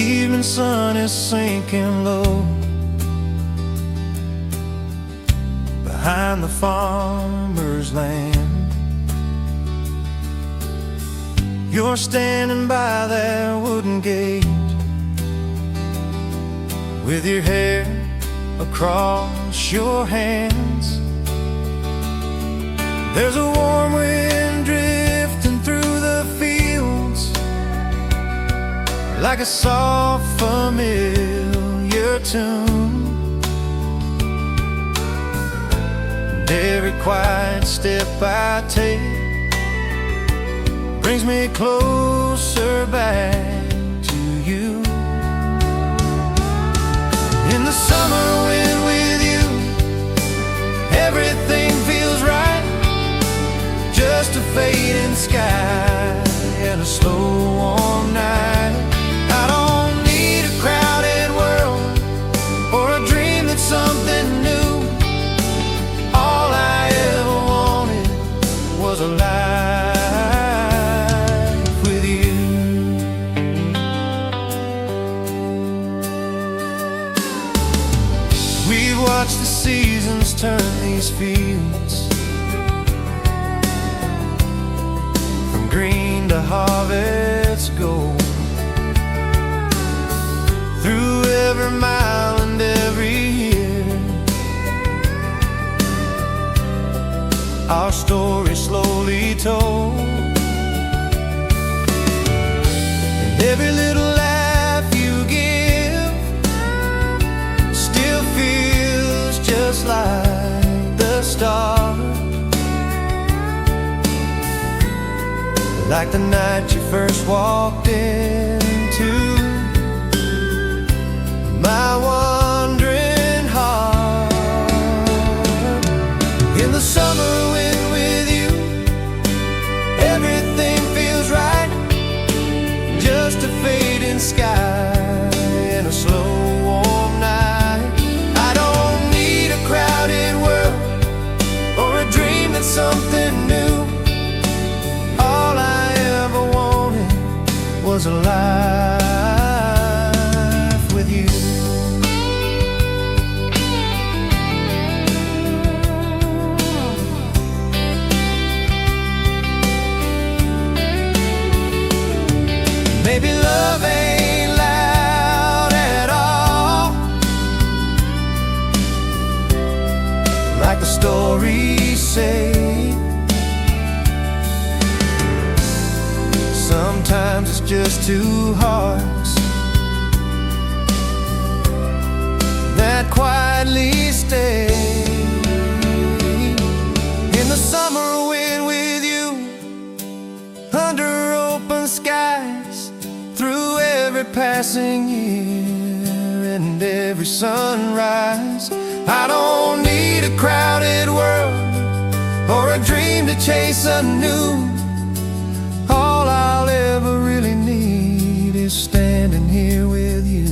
evening sun is sinking low behind the farmer's land. You're standing by that wooden gate with your hair across your hands. There's a warm wind drifting through the fields like a soft familiar tune. And every quiet step I take brings me closer back to you. In the summer wind with you, everything feels right. Just a fading sky and a slow warm night. I don't need a crowded world or a dream that's something new. All I ever wanted was a life with you. We've watched the seasons turn these fields from green to harvest gold. Through every mile and every year, our story slowly told. And every little laugh you give still feels just like the start, like the night you first walked into my wandering heart. In the summer wind with you, everything feels right. Just a fading sky and a slow warm night. I don't need a crowded world or a dream that's something new. All I ever wanted was a life with you. Maybe love ain't loud at all, like the stories say. Sometimes it's just two hearts that quietly stay. In the summer wind with you, under open skies, through every passing year and every sunrise. I don't need a crowded world or a dream to chase anew. All I'll ever really need is standing here with you.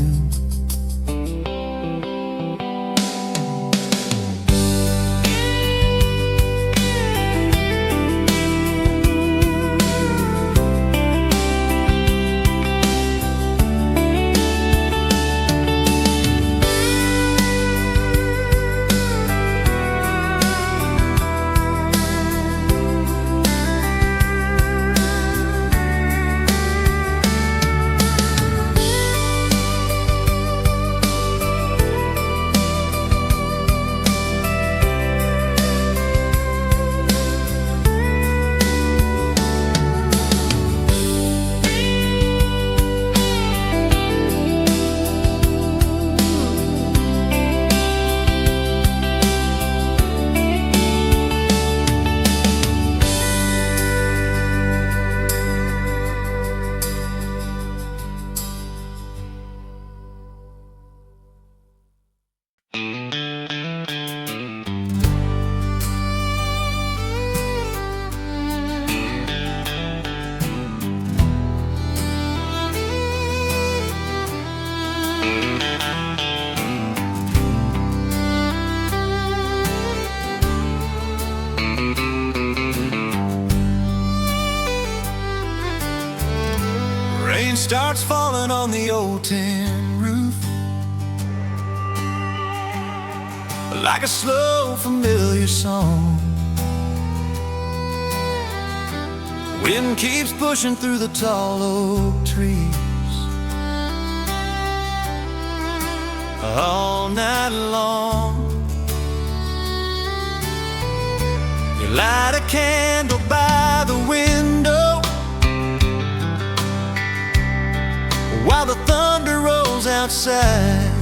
the old tin roof, like a slow, familiar song. Wind keeps pushing through the tall oak trees all night long. You light a candle by the window while the thunder rolls outside,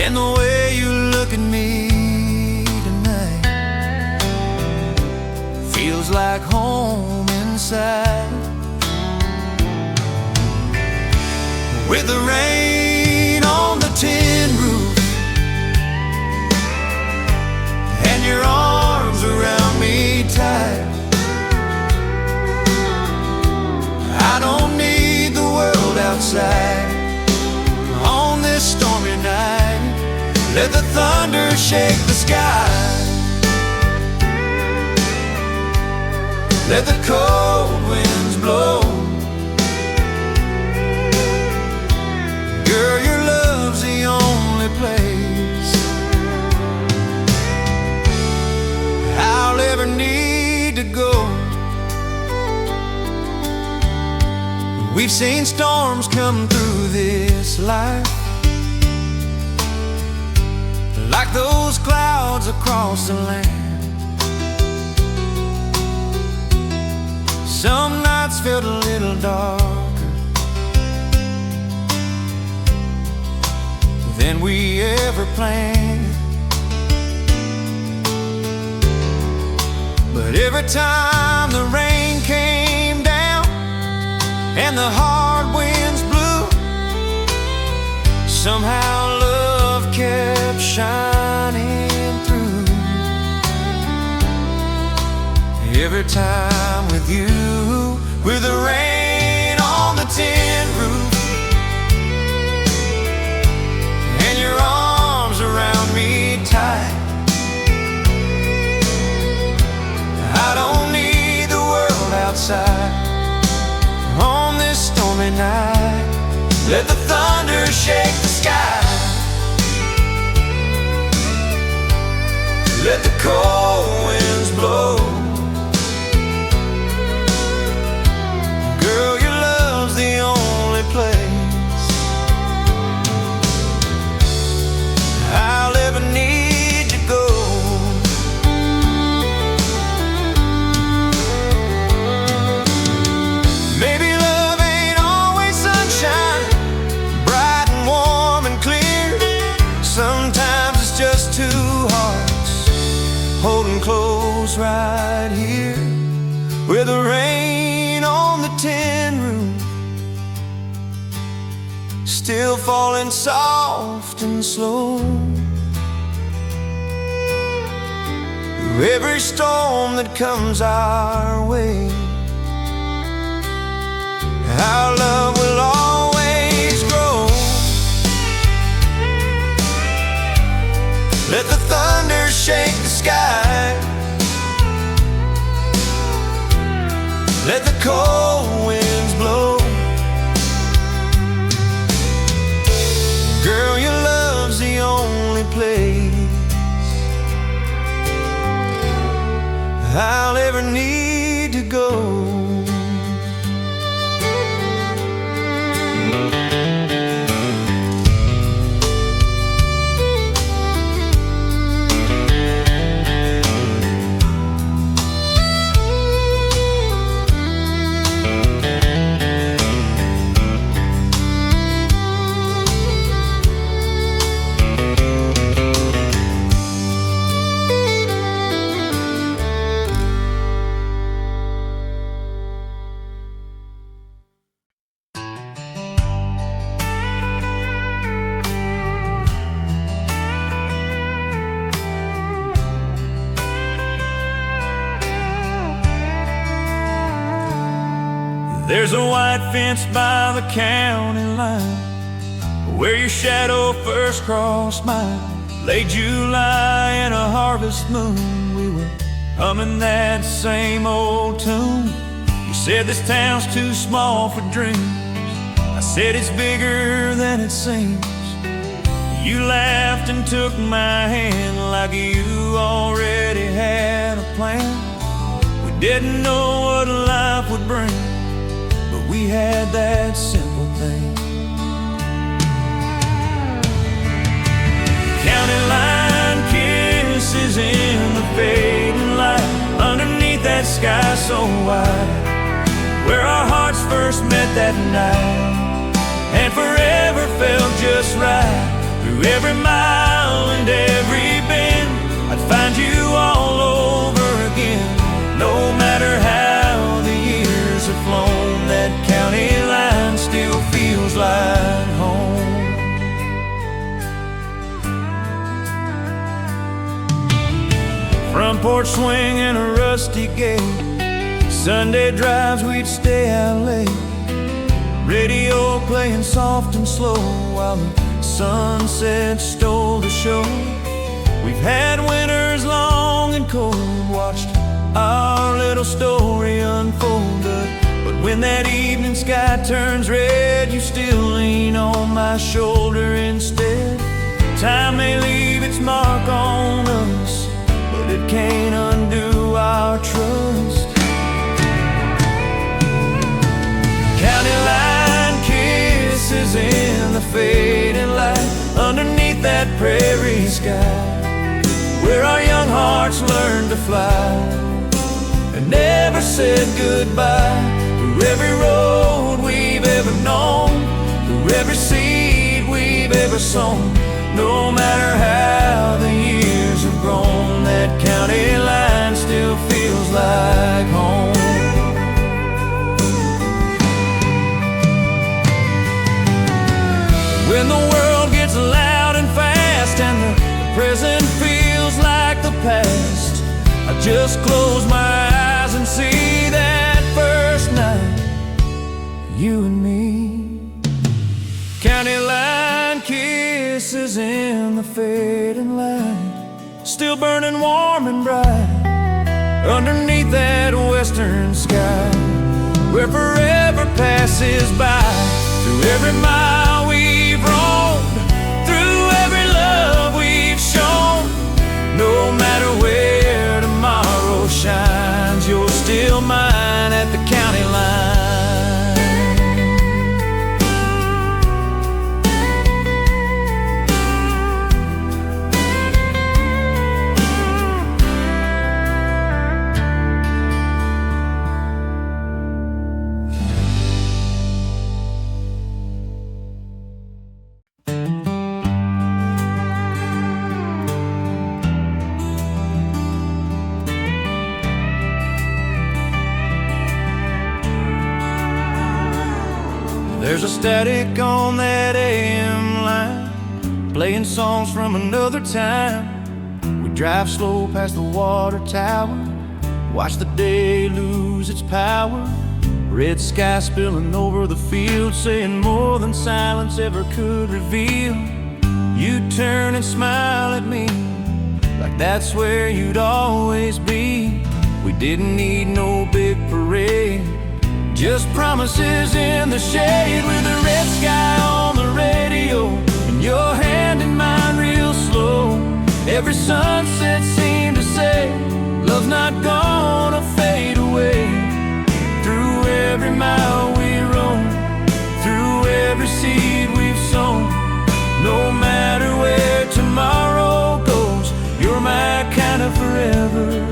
and the way you look at me tonight feels like home inside. With the rain on the tin roof and your arms around me tight, I don't need the world outside. On this stormy night, let the thunder shake the sky, let the cold winds blow. Girl, your love's the only place I'll ever need to go. We've seen storms come through this life, like those clouds across the land. Some nights felt a little darker than we ever planned, but every time the rain came down and the hard winds blew, somehow love kept shining through. Every time with you, with the rain on the tin roof and your arms around me tight, I don't need the world outside. On this stormy night, let the thunder shake the sky, let the cold winds blow. Girl, your love's the only place I'll ever need to go. Maybe love ain't always sunshine, bright and warm and clear. Sometimes it's just two hearts holding close right here, with the rain on the tin roof still falling soft and slow. Through every storm that comes our way, our love will always grow. Let the thunder shake the sky, let the cold winds blow. Girl, your love's the only place I'll ever need to go. There's a white fence by the county line where your shadow first crossed mine. Late July in a harvest moon, we were humming that same old tune. You said this town's too small for dreams. I said it's bigger than it seems. You laughed and took my hand like you already had a plan. We didn't know what life would bring, but we had that simple thing. County line kisses in the fading light, underneath that sky so wide, where our hearts first met that night, and forever felt just right. Through every mile and every bend, I'd find you all over again. No matter how the years have flown, that county line still feels like home. Front porch swing and a rusty gate, Sunday drives we'd stay out late, radio playing soft and slow while the sunset stole the show. We've had winters long and cold, watched our little story unfold, but when that evening sky turns red, you still lean on my shoulder instead. Time may leave its mark on us, but it can't undo our trust. County line kisses in the fading light, underneath that prairie sky, where our young hearts learned to fly and never said goodbye. Through every road we've ever known, through every seed we've ever sown, no matter how the years have grown, that county line still feels like home. When the world gets loud and fast and the present feels like the past, I just close my eyes and see that first night, you and me. County line kisses in the fading light, still burning warm and bright, underneath that western sky, where forever passes by. Through every mile we've roamed, through every love we've shown, no matter where tomorrow shines, you're still mine at the county line. There's a static on that AM line, playing songs from another time. We drive slow past the water tower, watch the day lose its power. Red sky spilling over the field, saying more than silence ever could reveal. You turn and smile at me, like that's where you'd always be. We didn't need no big parade, just promises in the shade, with the red sky on the radio and your hand in mine real slow. Every sunset seemed to say, love's not gonna fade away. Through every mile we roam, through every seed we've sown, no matter where tomorrow goes, you're my kind of forever.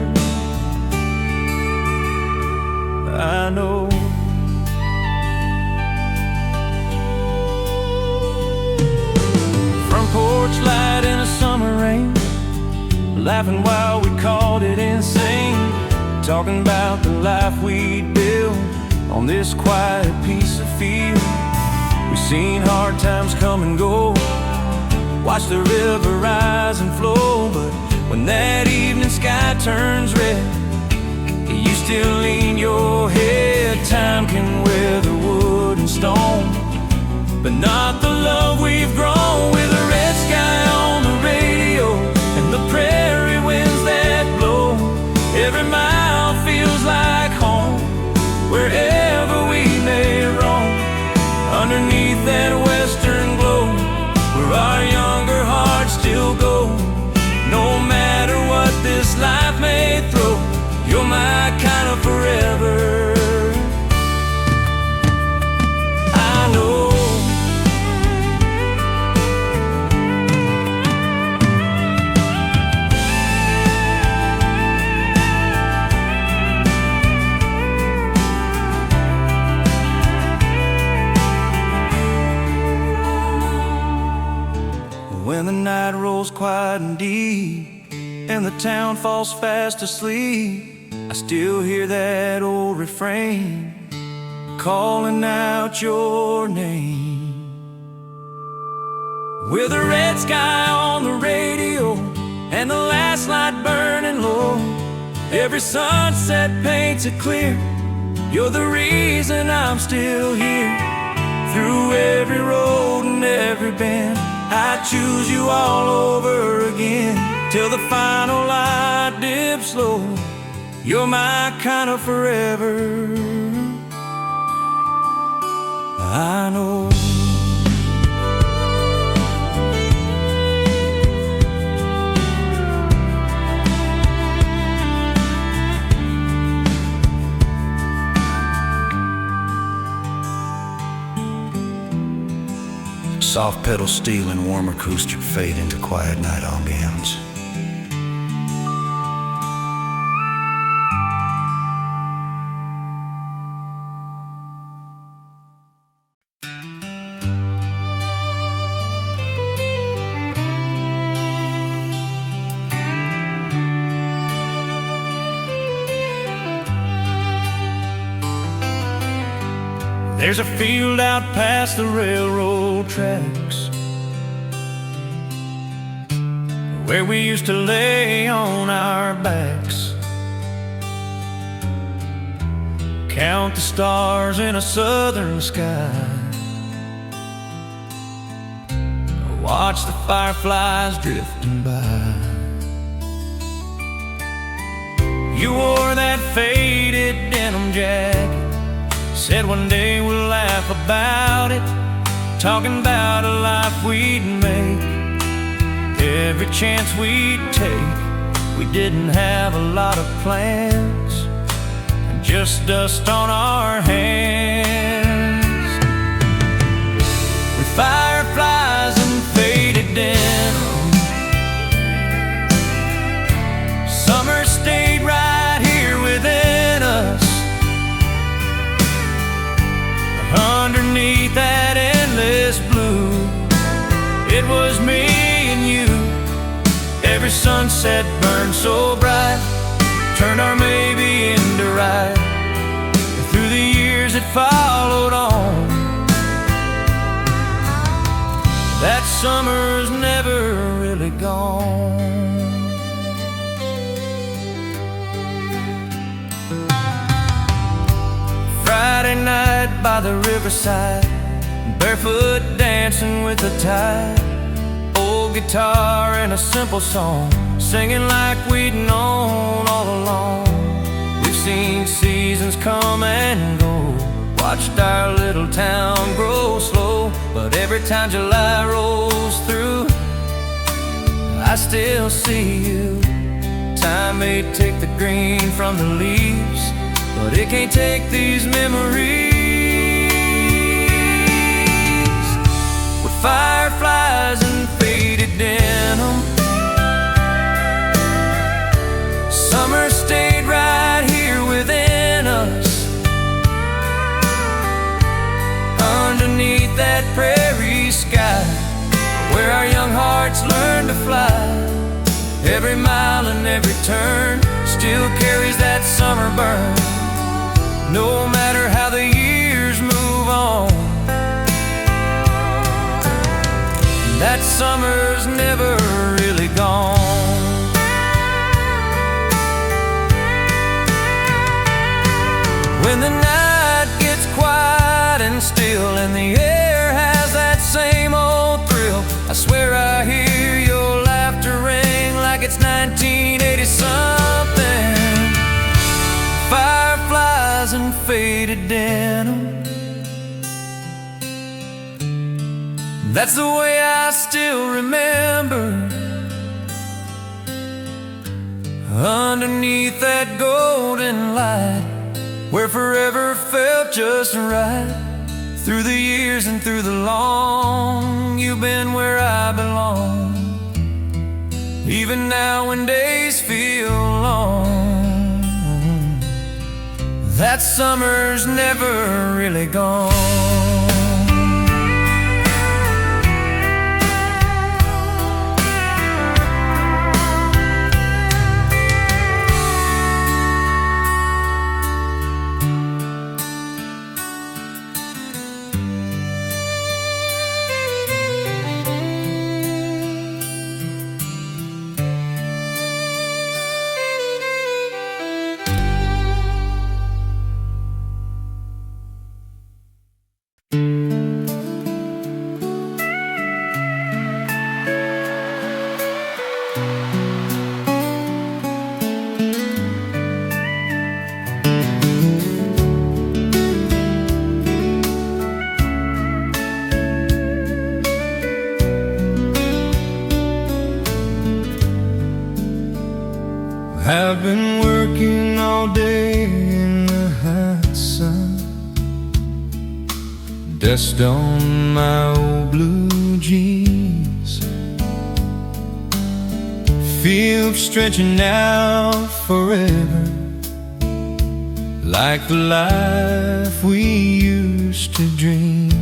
I know. Porch light in a summer rain, laughing while we called it insane, talking about the life we'd build on this quiet piece of field. We've seen hard times come and go, watched the river rise and flow, but when that evening sky turns red, you still lean your head. Time can weather wood and stone, but not the love we've grown. With a red sky on the radio and the prairie winds that blow, every mile feels like home, where When the night rolls quiet and deep and the town falls fast asleep, I still hear that old refrain calling out your name. With the red sky on the radio and the last light burning low, every sunset paints it clear. You're the reason I'm still here. Through every road and every bend, I choose you all over again. Till the final light dips low, you're my kind of forever, I know. Soft pedal steel and warm acoustic fade into quiet night ambience. There's a field out past the railroad tracks where we used to lay on our backs, count the stars in a southern sky, watch the fireflies drifting by. You wore that faded denim jacket, said one day we'll laugh about it, talking about a life we'd make. Every chance we'd take, we didn't have a lot of plans, just dust on our hands. With fireflies and faded denim, summer stayed right here within us. Underneath that endless blue, it was me and you. Every sunset burned so bright, turned our maybe into right. Through the years it followed on, that summer's never really gone. Friday night by the riverside, barefoot dancing with the tide, old guitar and a simple song, singing like we'd known all along. We've seen seasons come and go, watched our little town grow slow, but every time July rolls through, I still see you. Time may take the green from the leaves, but it can't take these memories. With fireflies and faded denim, summer stayed right here within us. Underneath that prairie sky, where our young hearts learn to fly. Every mile and every turn still carries that summer burn. No matter how the years move on, that summer's never really gone. When the night gets quiet and still and the air has that same old thrill, I swear I hear your laughter ring like it's 1980 something. Fireflies and faded denim, that's the way I still remember. Underneath that golden light, where forever felt just right. Through the years and through the long, you've been where I belong. Even now when days feel long, that summer's never really gone. I've been working all day in the hot sun, dust on my old blue jeans, field stretching out forever, like the life we used to dream.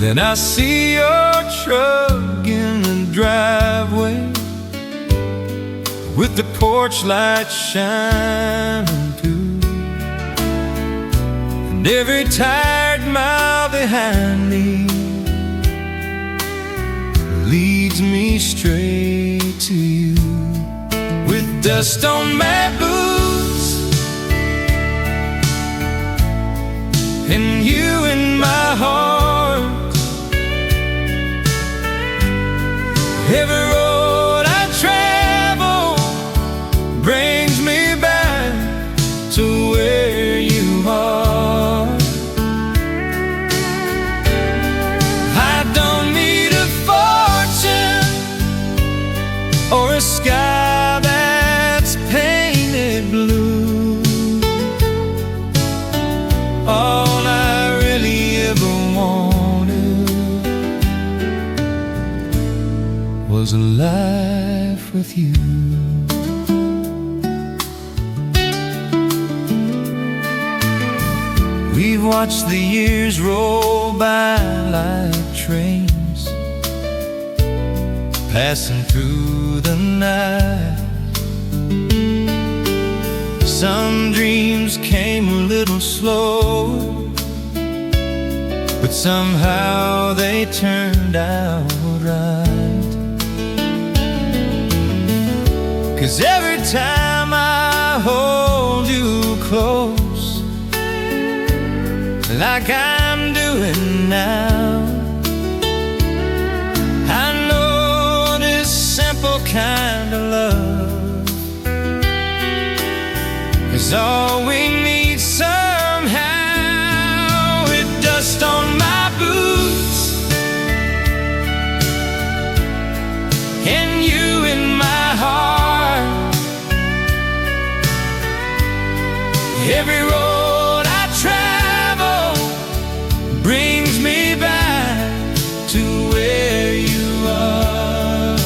Then I see your truck in the driveway, with the porch light shining too, and every tired mile behind me leads me straight to you. With dust on my boots and you in my heart, every road I travel brings me back to where you are. I don't need a fortune or a sky that's painted blue. All I really ever wanted was a life with you. We've watched the years roll by like trains, passing through the night. Some dreams came a little slow, but somehow they turned out right. 'Cause every time I hold you close, like I'm doing now, I know this simple kind of love is all we need somehow. With dust on my boots and you in my heart, every road I travel brings me back to where you are.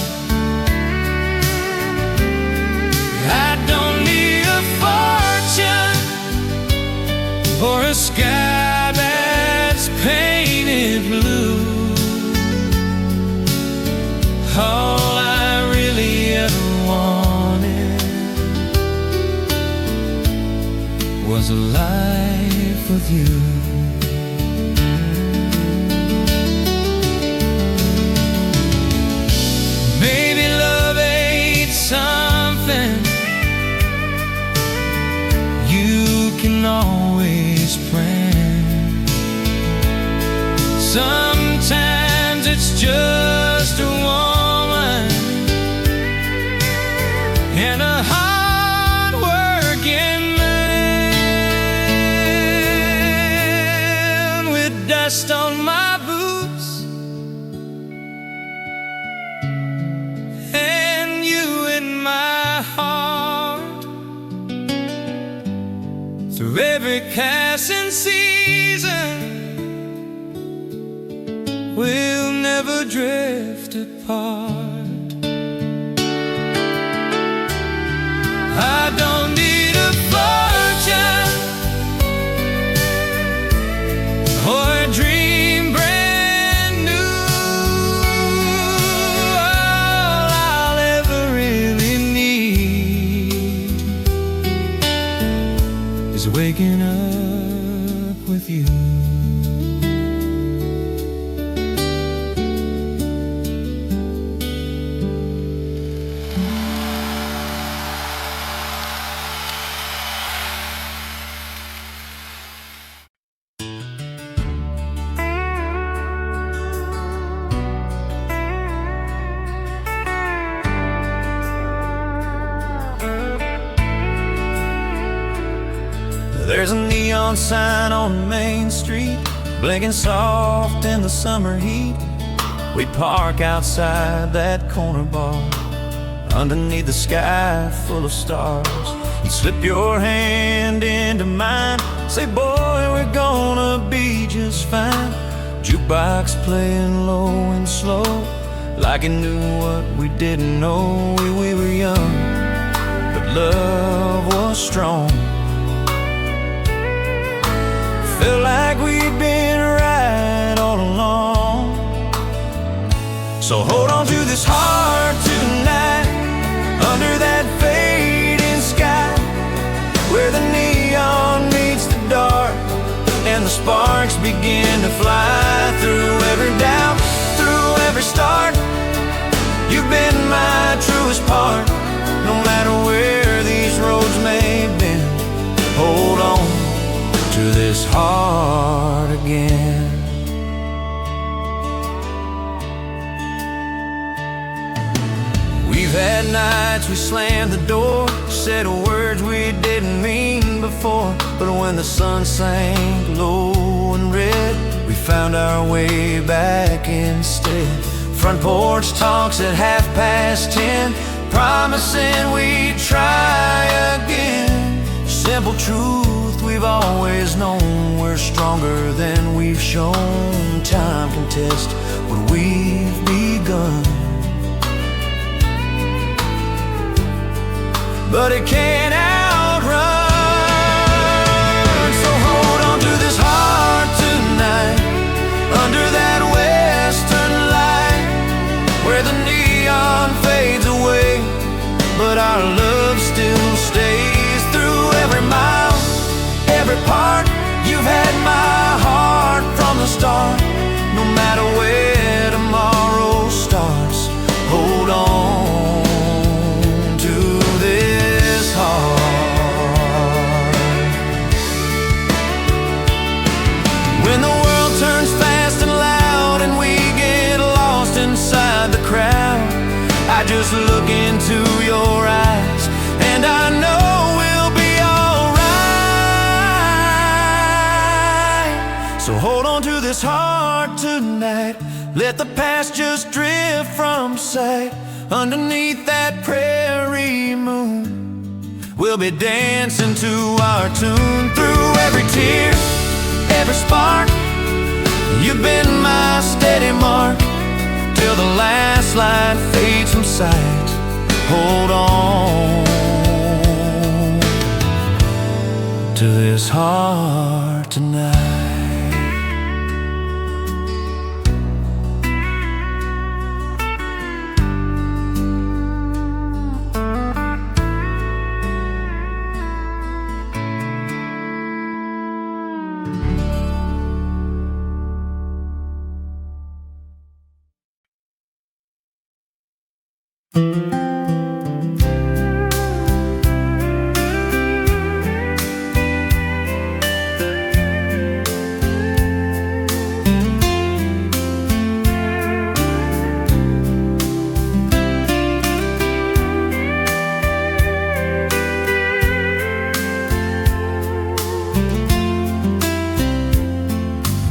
I don't need a fortune or a sky that's painted blue. All I really ever wanted was a life with you. Maybe love ain't something you can always plan. Sometimes it's just a woman and a hard-working man. With dust on my boots and you in my heart, through every passing season we'll never drift apart. I don't need a fortune or a dream brand new. All I'll ever really need is waking up with you. There's a neon sign on Main Street, blinking soft in the summer heat. We'd park outside that corner bar underneath the sky full of stars. And slip your hand into mine, say, boy, we're gonna be just fine. Jukebox playing low and slow, like it knew what we didn't know. We were young, but love was strong. Felt like we'd been right all along. So hold on to this heart tonight, under that fading sky, where the neon meets the dark and the sparks begin to fly. Through every doubt, through every start, you've been my truest part. No matter where these roads may bend, hold on to this heart again. We've had nights we slammed the door, said words we didn't mean before. But when the sun sank low and red, we found our way back instead. Front porch talks at 10:30, promising we'd try again. Simple truth we've always known, we're stronger than we've shown. Time can test what we've begun, but it can't outrun. So hold on to this heart tonight, under that western light, where the neon fades away, but our love still stays. Through every mile, every part, you've had my heart from the start. No matter where tomorrow starts, hold on to this heart. When the world turns fast and loud and we get lost inside the crowd, I just look into your eyes and I know we'll be alright. So hold on to this heart tonight, let the past just drift from sight. Underneath that prairie moon, we'll be dancing to our tune. Through every tear, every spark, you've been my steady mark, till the last light fades from sight. Hold on to this heart tonight.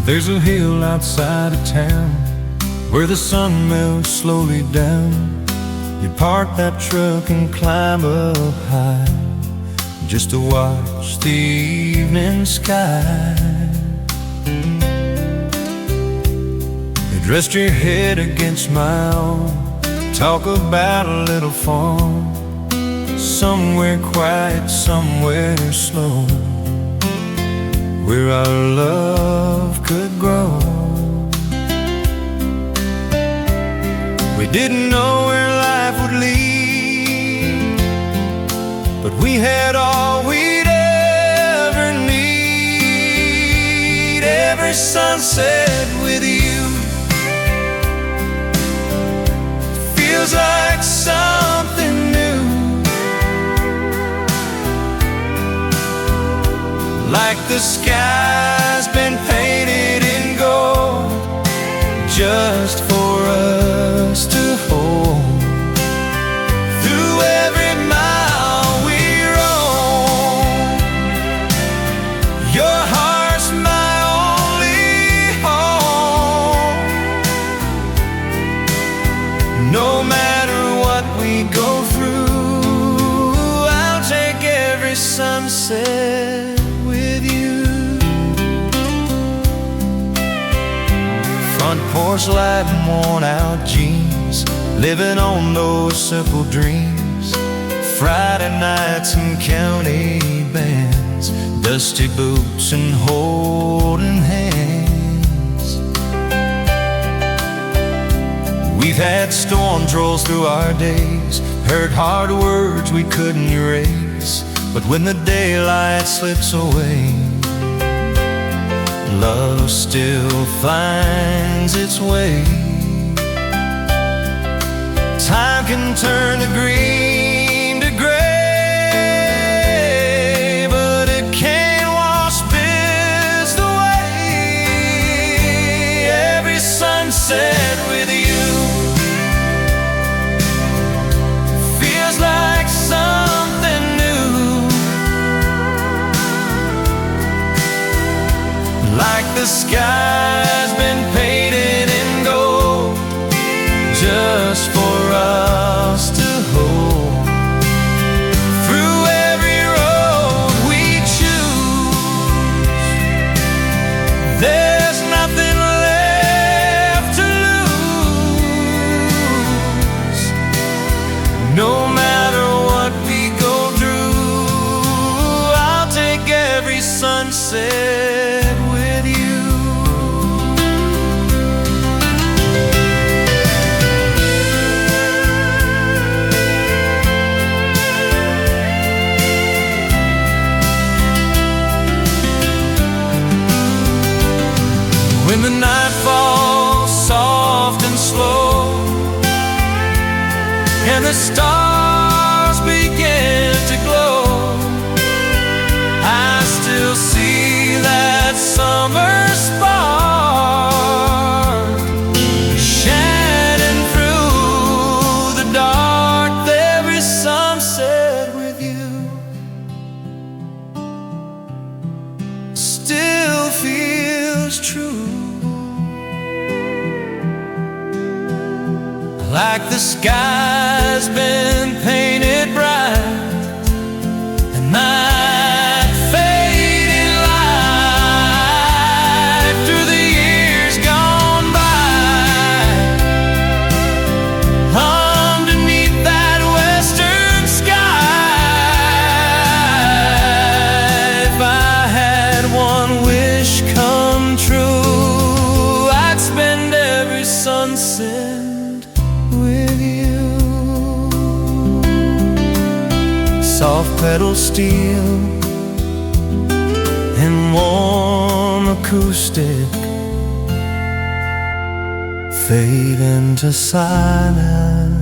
There's a hill outside of town where the sun melts slowly down. You park that truck and climb up high just to watch the evening sky. You rest your head against my arm, talk about a little farm, somewhere quiet, somewhere slow, where our love could grow. We didn't know where life would lead, but we had all we'd ever need. Every sunset with you feels like something new, like the sky's been painted in gold just for us to hold. Through every mile we roam, your heart's my only home. No matter what we go through, porch light and worn out jeans, living on those simple dreams. Friday nights and county bands, dusty boots and holding hands. We've had storms roll through our days, heard hard words we couldn't erase. But when the daylight slips away, love still finds its way. Time can turn the green to gray, but it can't wash spirits away. Every sunset with you feels like something new, like the sky's been painted in gold just for us to hold. Through every road we choose, there's nothing left to lose. No matter what we go through, I'll take every sunset with you. When the night falls soft and slow and the stars begin to glow, I still see that summer spark shining through the dark. Every sunset with you still feels true, like the sky's been painted bright and night fading light through the years gone by. Underneath that western sky, if I had one wish come true, I'd spend every sunset with you. Soft pedal steel and warm acoustic fade into silence.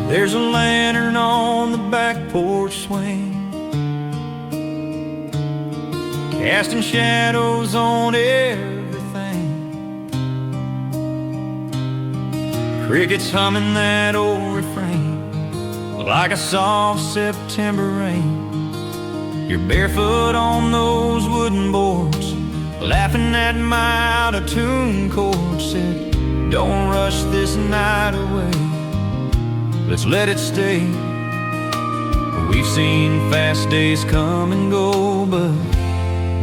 There's a lantern on the back porch swing, casting shadows on everything. Crickets humming that old refrain like a soft September rain. You're barefoot on those wooden boards, laughing at my out-of-tune chords. Said, don't rush this night away, let's let it stay. We've seen fast days come and go, but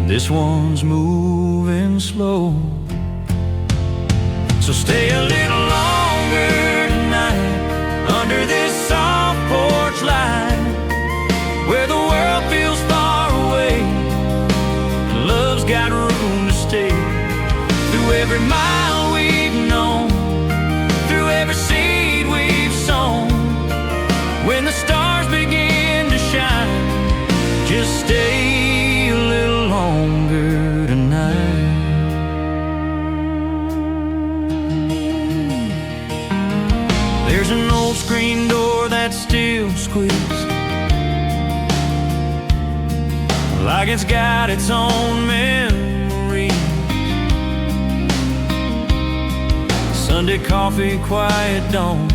this one's moving slow. So stay a little longer tonight under this soft porch light, where the world feels far away and love's got room to stay. Through every mile we've known, through every seed we've sown, when the stars begin to shine, just stay a little longer tonight. There's an old screen door that still squeaks like it's got its own memory. Sunday coffee, quiet dawn,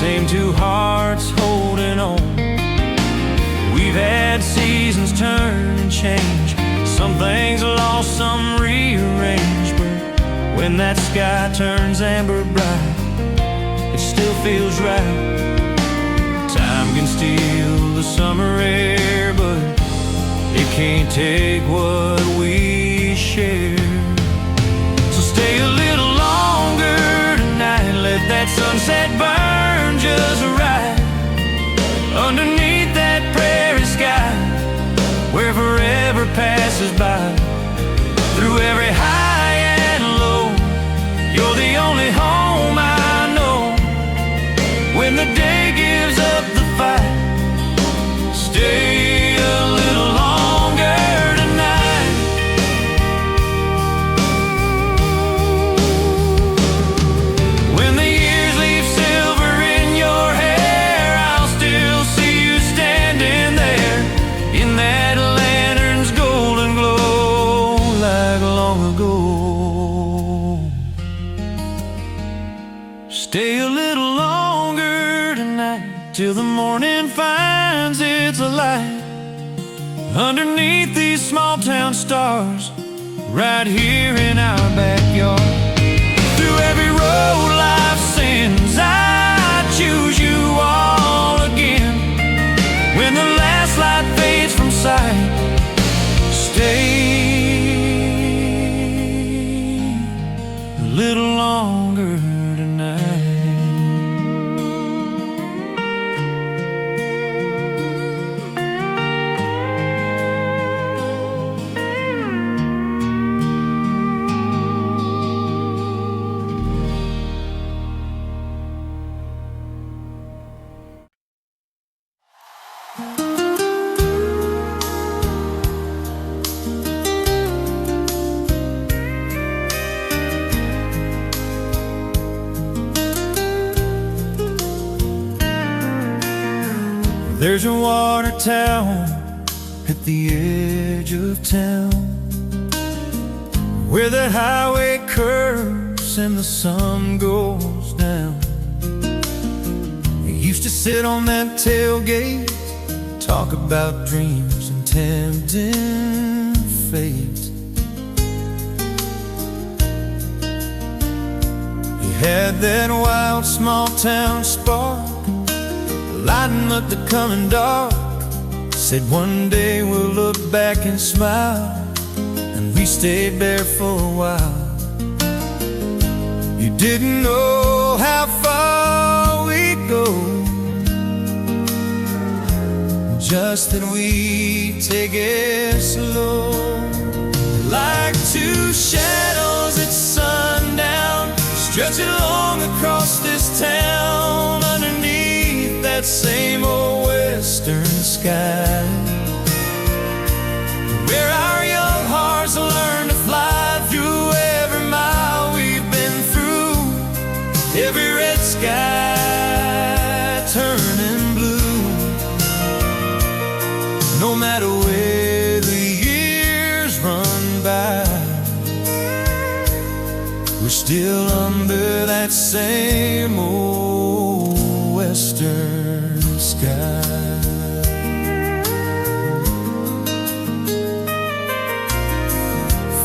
same two hearts holding on. We've had seasons some rearrange, but when that sky turns amber bright, it still feels right. Time can steal the summer air, but it can't take what we share. So stay a little longer tonight, let that sunset burn just right underneath that prairie sky, where forever passes by. Through every high and low, you're the only home I know. When the day gives up the fight, stay a little longer tonight. When the years leave silver in your hair, I'll still see you standing there in that lantern's golden glow, like long ago. Stay a little longer tonight, till the morning finds its light underneath these small town stars, right here in our backyard. Through every road life sends, I choose you all again. When the last light fades from sight, stay a little longer tonight. There's a water tower at the edge of town, where the highway curves and the sun goes down. I used to sit on that tailgate, talk about dreams and tempting fate. He had that wild small town spark, lighting up the coming dark. Said one day we'll look back and smile, and we stayed there for a while. You didn't know how far we'd go, just that we'd take it slow. Like two shadows at sundown, stretching long across this town, underneath that same old western sky, where our young hearts learn to fly. Through every mile we've been through, every red sky turning blue. No matter where the years run by, we're still under that same old western sky.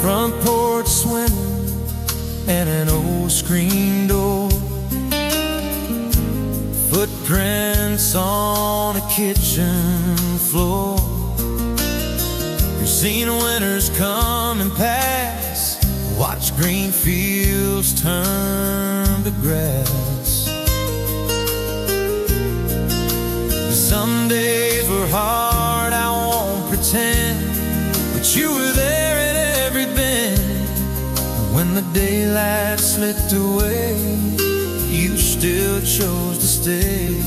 Front porch swimming and an old screen door, footprints on a kitchen floor. You've seen winters come and pass, watch green fields turn to grass. Some days were hard, I won't pretend, but you were there at every bend. When the daylight slipped away, you still chose to stay.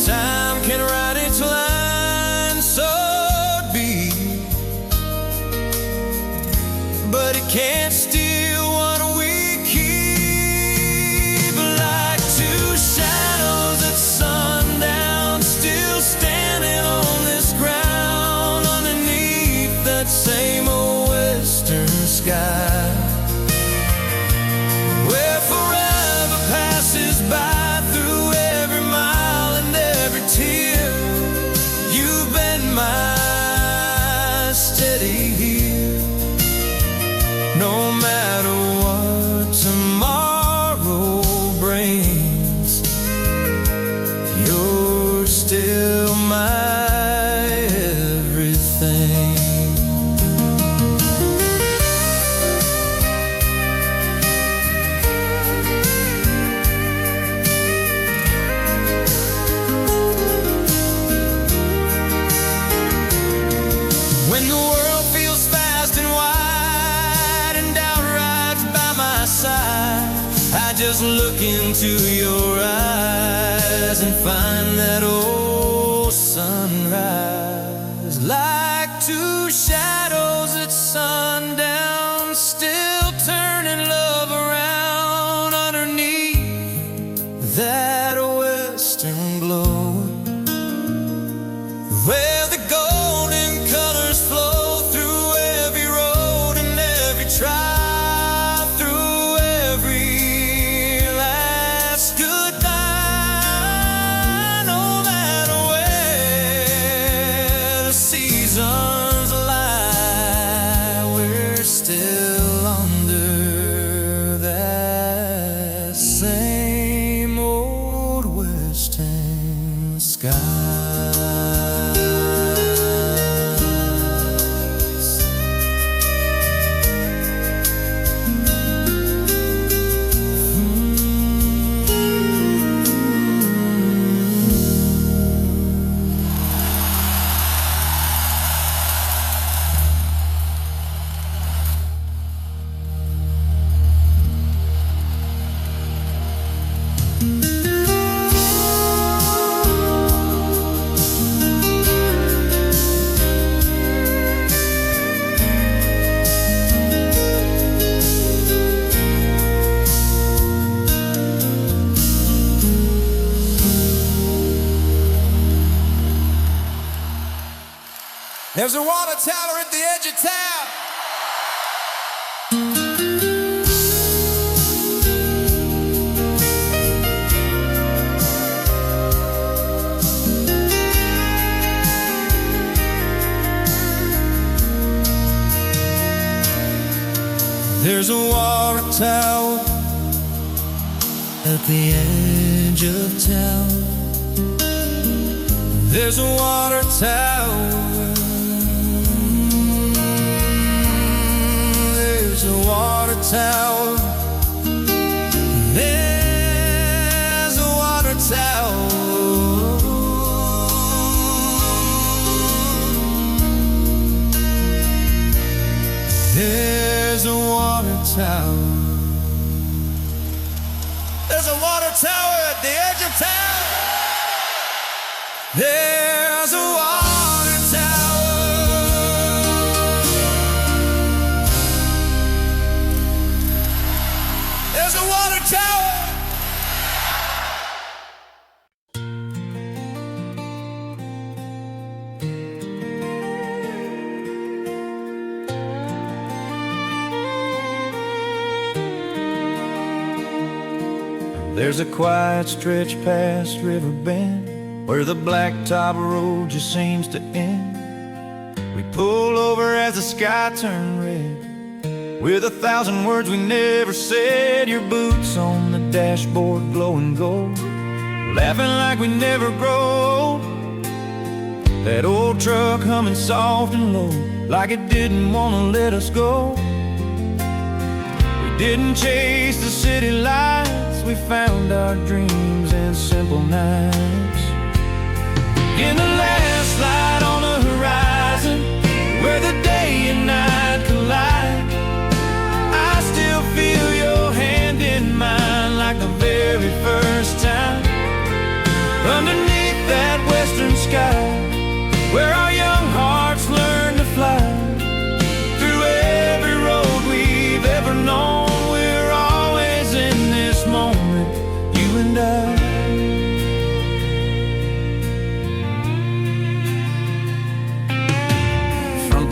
Time can write its line so deep, but it can't steal what we keep. Like two shadows at sundown, still standing on this ground, underneath that same old western sky, where forever passes by. Through every find that old sunrise, like two shadows at sundown, still turning love around underneath that western glow, where the golden colors flow through every road and every tribe, through every last goodbye. No matter where the seasons lie, we're still under that same old western sky. There's a water tower at the edge of town. There's a water tower at the edge of town. There's a water tower. There's a water tower. There's a water tower. There's a water tower. There's a water tower at the edge of town. There's a water tower. There's a water tower. There's a quiet stretch past River Bend where the blacktop road just seems to end. We pull over as the sky turned red, with 1,000 words we never said. Your boots on the dashboard glowing gold, laughing like we never grow. That old truck humming soft and low, like it didn't want to let us go. We didn't chase the city lights, we found our dreams in simple nights. In the last light on the horizon, where the day and night collide, I still feel your hand in mine like the very first time. Underneath that western sky, where our young hearts learn to fly, through every road we've ever known, we're always in this moment, you and I.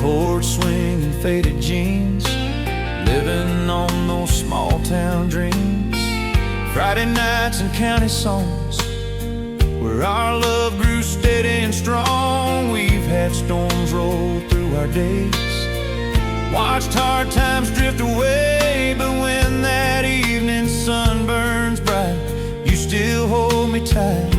Porch swing and faded jeans, living on those small town dreams. Friday nights and county songs, where our love grew steady and strong. We've had storms roll through our days, watched hard times drift away, but when that evening sun burns bright, you still hold me tight.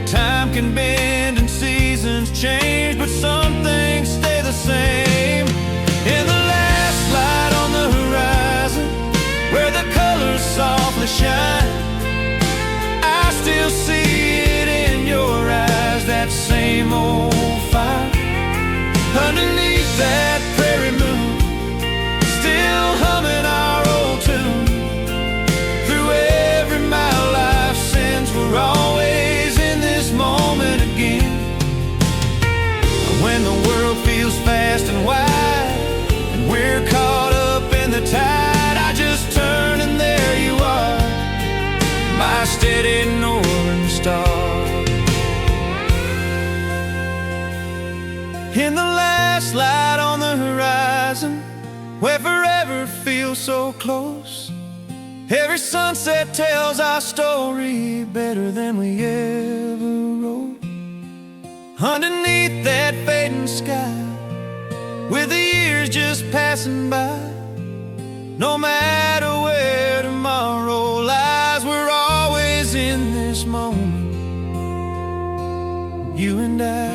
Time can bend and seasons change, but some things stay the same. In the last light on the horizon, where the colors softly shine, I still see it in your eyes, that same old fire. Underneath that prairie moon, still humming our old tune. Through every mile life sends, we're always In the last light on the horizon, where forever feels so close. Every sunset tells our story better than we ever wrote. Underneath that fading sky, with the years just passing by, no matter where tomorrow lies, we're always in this moment, you and I.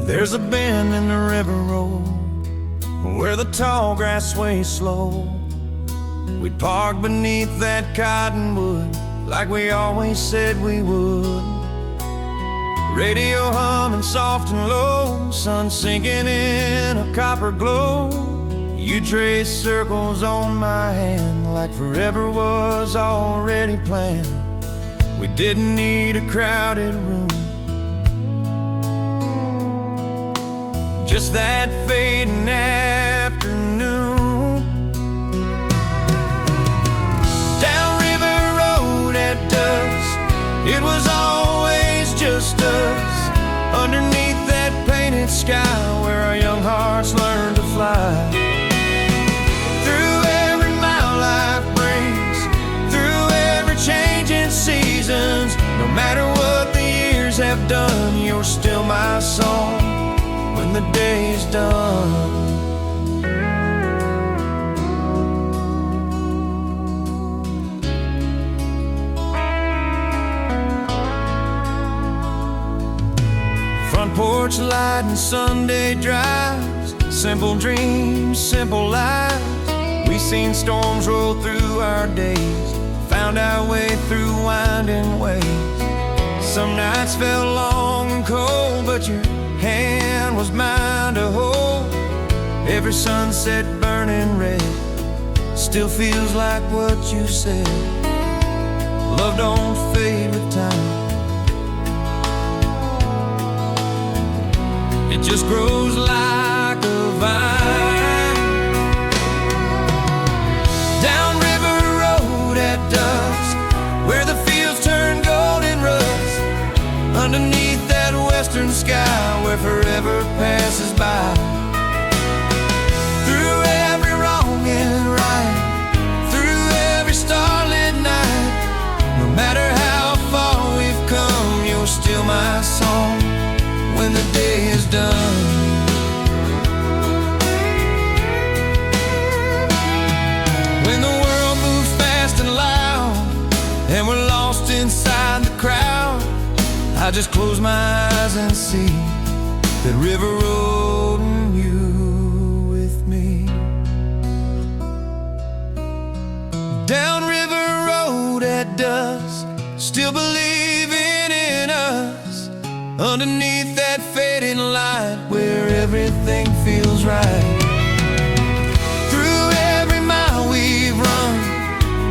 There's a bend in the river road where the tall grass sways slow. We'd park beneath that cottonwood like we always said we would. Radio humming soft and low, sun sinking in a copper glow. You trace circles on my hand like forever was already planned. We didn't need a crowded room, just that fading afternoon. Downriver road at dusk, it was always just us. Underneath that painted sky where our young hearts learned to fly. Through every mile life brings, through every change in seasons, no matter what the years have done, you're still my song when the day's done. Front porch light and Sunday drives, simple dreams, simple lives. We seen storms roll through our days, found our way through winding ways. Some nights felt long and cold, but your hand was mine to hold. Every sunset burning red still feels like what you said. Love don't fade with time, it just grows like a vine. Downriver road at dusk, where the fields turn golden rust. Underneath that western sky where forever passes by. Through every wrong and right, through every starlit night, no matter how far we've come, you're still my song when the day is done. When the world moves fast and loud and we're lost inside the crowd, I just close my eyes and see that river road and you with me. Down river road at dusk, still believing in us. Underneath that fading light where everything feels right. Through every mile we've run,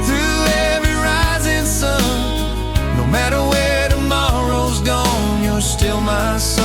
through every rising sun, no matter where tomorrow's gone, you're still my son